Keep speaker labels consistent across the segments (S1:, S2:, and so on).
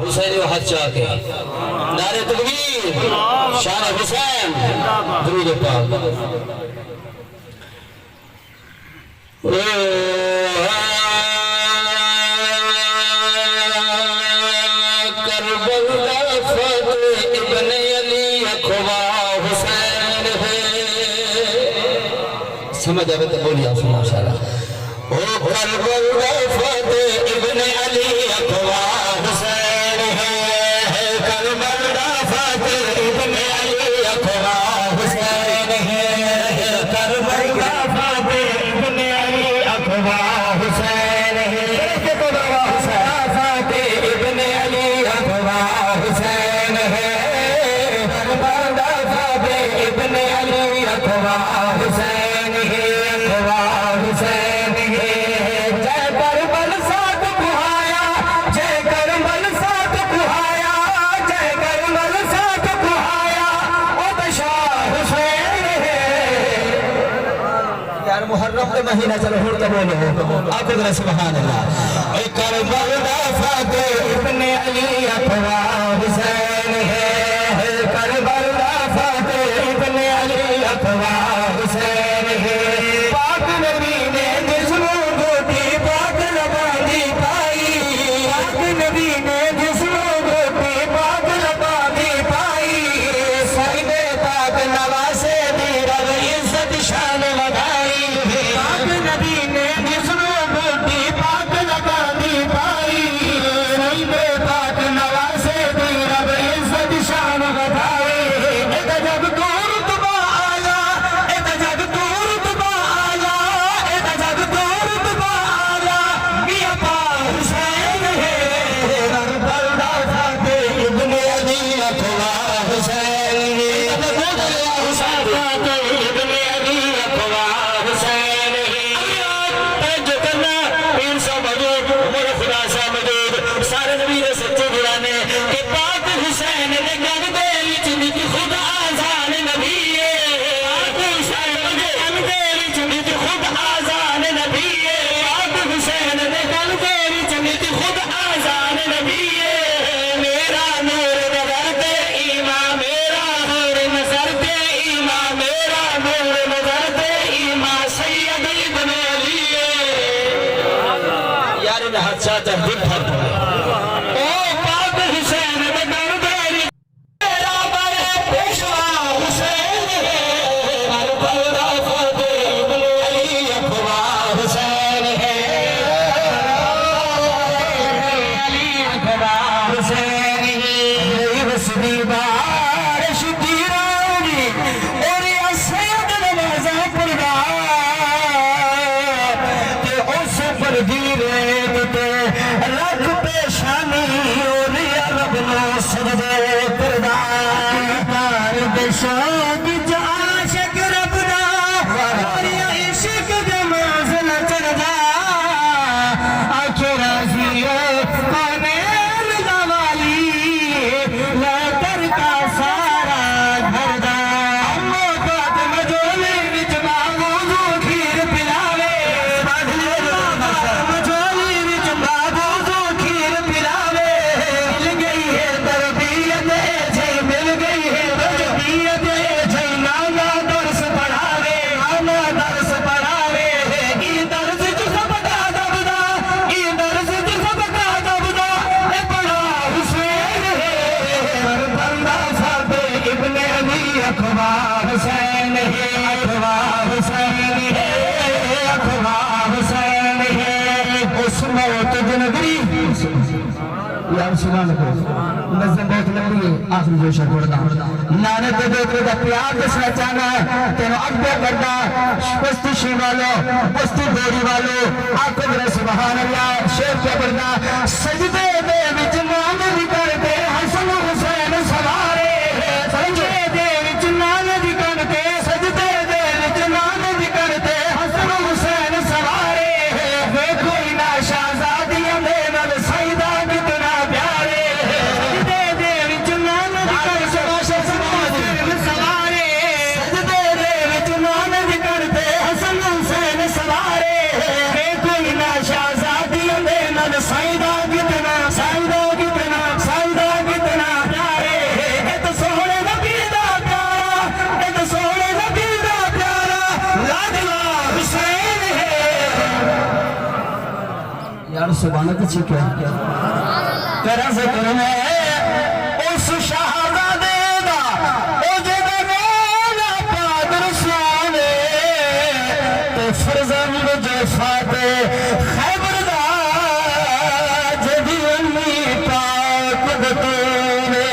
S1: हुसैन हाथ चाके नारे तकबीर शान हुसैन दुरूद पाक समझ आवे तो बोलिए आप माशाल्लाह। ओ करबल फतेह इब्ने अली अखवा हुसैन है, करबल फतेह इब्ने अली अखवा हुसैन है, करबल फतेह इब्ने अली अखवा हुसैन है, फतेह इब्ने अली अखवा हुसैन है, करबल फतेह इब्ने अली अखवा हुसैन मुहर्रम के महीना चलो हुर तो बोलो आपको जरा सुभान अल्लाह। करबल फतेह इब्ने अली अखवा हुसैन है, करबल फतेह इब्ने अली अखवा हुसैन है, पाक नबी ने जिस्मों गोटी पाक लबादी पाई, पाक नबी ने जिस्मों गोटी पाक लबादी पाई, सईदे पाक नवासे दी रब इज्जत शान लगाई, नबी ने जिस्मों गोटी पाक लबादी पाई, सईदे पाक नवासे दी रब इज्जत शान लगाई, एक जब दूर तुबा आया, एक जब दूर तुबा आया, एक जब दूर तुबा आया, मियां पाक हुसैन है, करबल फतेह इब्ने अली अखवा हुसैन है, फतेह इब्ने अली अखवा हुसैन है। सारे नबी ने सच्चे बुराने के पाक हुसैन ने गन दे विच नित खुद आजान नबी है, पाक हुसैन ने गन दे विच नित खुद आजान नबी है, पाक हुसैन ने गन दे विच नित खुद आजान नबी है, मेरा नूर नजर ते ईमान, मेरा नूर नजर ते ईमान, मेरा नूर नजर ते ईमान सैयद इब्ने अली है। यार इन हादसा तहदीद फर्क आखिरी जो शेर पढ़ना नाने ते बेटे का प्यार दसना चाहना तेरे अब्बे करना बस्ती शी वालों बस्ती बोरी वालों आपको मेरा सुभान अल्लाह शेर क्या पढ़ना सजदे दे विच नाम भी करते हसन हुसैन सवारे सजदे दे विच नाम भी करते सजदे दे विच नाम भी करते हसन हुसैन सवारे वे कोई ना शहजादियां दे नल सईदा कितना प्यारे सजदे दे विच नाम भी करते सवारे सजदे दे विच नाम भी करते हसन हुसैन सवारे वे कोई ना शहजादियां दे नल सईदा कितना सुभान अल्लाह छिके तेरा जिक्र में उस शहजादे दा ओ जेदा मौला पाक रसूल ते फरजंद जफाते खैबर दा जदी अम्मी पाक बतूने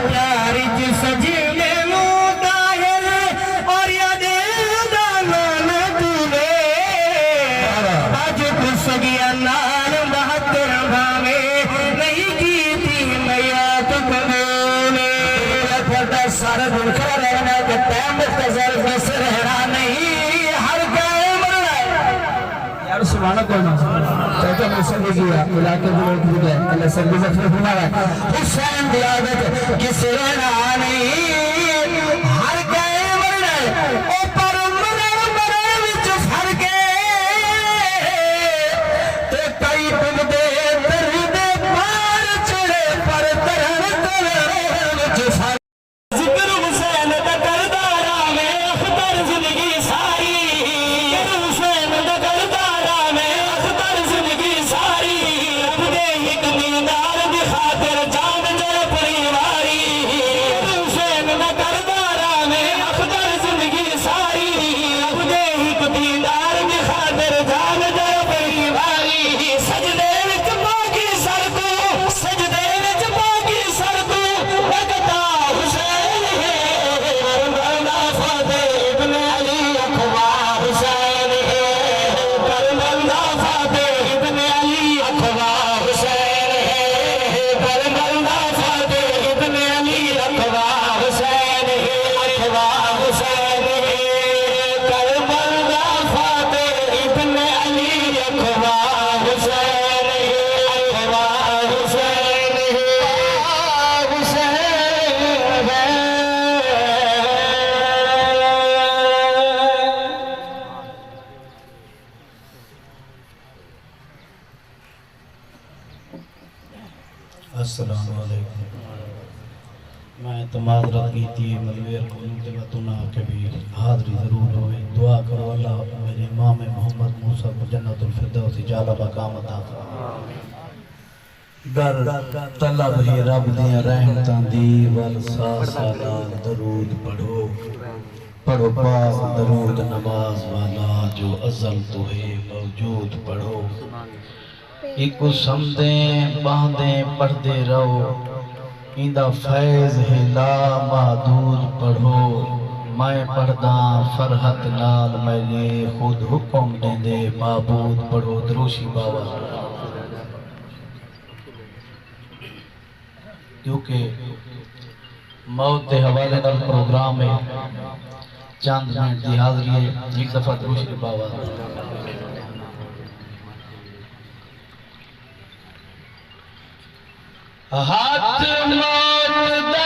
S1: प्यारी च सजने मुदाहिर और याद दाना तूने आज कुछ गया नान बहत्तर भावे नहीं की थी मैया तो कबूले पता सारा दिन खड़ा रहना के टाइम मुख्तसर बस रहना नहीं हर गए मरना यार सुभान कोई ना चाचा मुझसे लीजिए इलाके में लोग भी गए अल्लाह सब भी जफर हुआ है हुसैन की आदत किस रहना नहीं हर गए मरना ओ पर मरण मरण विच फर्क ते कई डुबदे दर्दे पार चढ़े पर तरन तरन विच फर्क जिक्र हुसैन दा करदारा में अख्तर जिंदगी सारी जिक्र हुसैन दा करदारा में अख्तर जिंदगी सारी अपने एक दीदार दी खातिर जान जय परिवारी जिक्र हुसैन दा करदारा में अख्तर जिंदगी सारी अपने एक दीदार दी खातिर जान जय परिवारी सजदे विच मांगी सर को सजदे विच मांगी सर को लगता हुसैन है करबला फतेह इब्न अली अखवा हुसैन है करबला फतेह इब्न अली अखवा हुसैन है करबला फतेह इब्न अली अखवा हुसैन है अखवा हुसैन है करबला फतेह इब्न अली अखवा हुसैन है अखवा हुसैन है हुसैन है
S2: अस्सलाम वालेकुम। मैं तो माजरत की थी मलवेर को तुना के भी हाज़री ज़रूर होए दुआ करो अल्लाह मेरे इमाम मोहम्मद मूसा को जन्नतुल फिरदौस जाला मकाम अता दर तलब ही रब दिया रहमतां दी वल सालाल दरूद पढ़ो पढ़ो पाक दरूद नमाज वाला जो अज़ल तो है मौजूद पढ़ो एक समदे बांधे पढ़ते रहो इंदा फैज़ है ला महदूद पढ़ो मैं पढ़दा फरहत नाल मैंने खुद हुक्म देंदे माबूद पढ़ो दरूशी बाबा क्योंकि मौत के हवाले नाल प्रोग्राम है चंद मिनट की हाज़री है एक दफ़ा दरूशी बाबा हाथ मौत दा